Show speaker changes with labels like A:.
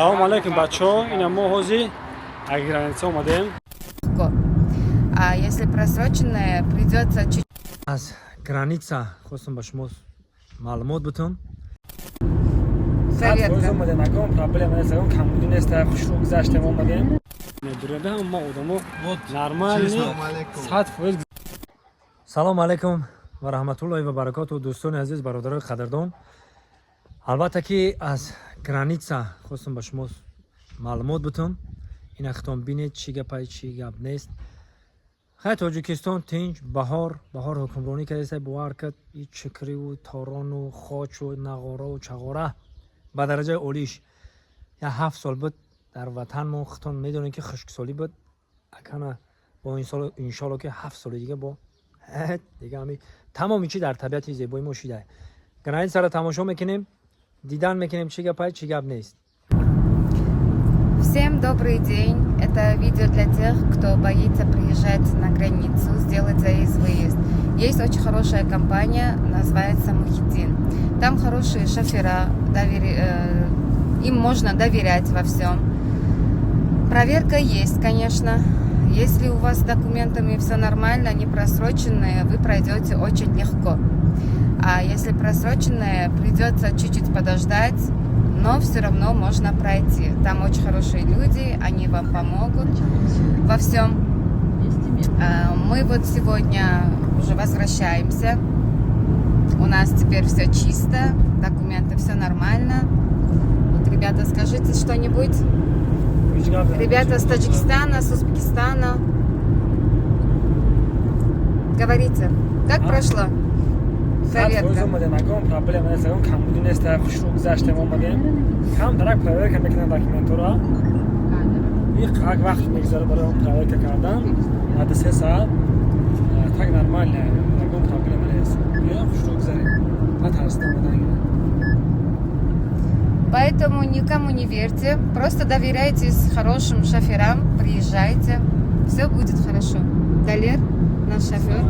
A: Салом алейкум, бачо. Ина мо ҳозир аз граница омадем.
B: А если просроченное, придется чуть...
C: از گرانیتسا خواستم با شما معلومات بتم.
B: Проверка.
A: омадем, аком проблема нест, аком камбуди нест, хушрӯ гузаштем омадем. Медурада ҳам мо одамо нормални 100%.
C: سلام علیکم و رحمت الله و برکات و دوستان عزیز برادرای قدردان. البته که از گرانیتسا خواستم با شما معلومات بتم. این اختام بینید چی گپای چی گپ نیست. خیلی تاجیکستان تنج بهار حکمرانی کرده باور کرد این چکری و تاران و خاچ و نغاره و چغاره به درجه اولیش یا 7 سال بود در وطن ما ختان میدونیم که خشکسالی بود اکنه با این سال انشالله که 7 سال دیگه با دیگه همی تمامی چی در طبیعت زیبای ما شده. گرانیت سر تماشا میکنیم دیدن میکنیم چی گپ چی گپ نیست.
B: Всем добрый день. Это видео для тех, кто боится приезжать на границу, сделать заезд-выезд. Есть очень хорошая компания, называется Мухиддин. Там хорошие шофера, им можно доверять во всем. Проверка есть, конечно. Если у вас с документами все нормально, не просроченные, вы пройдете очень легко. А если просроченные, придется чуть-чуть подождать, но все равно можно пройти. Там очень хорошие люди, они вам помогут во всем. Мы вот сегодня уже возвращаемся. У нас теперь все чисто, документы все нормально. Вот, ребята, скажите что-нибудь. Ребята с Таджикистана, с Узбекистана. Говорите, как прошло? Проверка.
A: омадем, аком проблема нест, аком камбуди нест, хушрӯ гузаштем омадем. Кам тарак проверка мекунем документҳоро. як вақт мегузаре барои он проверка кардан. Ҳад 3 соат. Так нормально, аком проблема нест. Я хушрӯ гузарем. Натарсдам омадан.
B: Поэтому никому не верьте, просто доверяйтесь хорошим шоферам, приезжайте, все будет хорошо. Далер, наш шофер.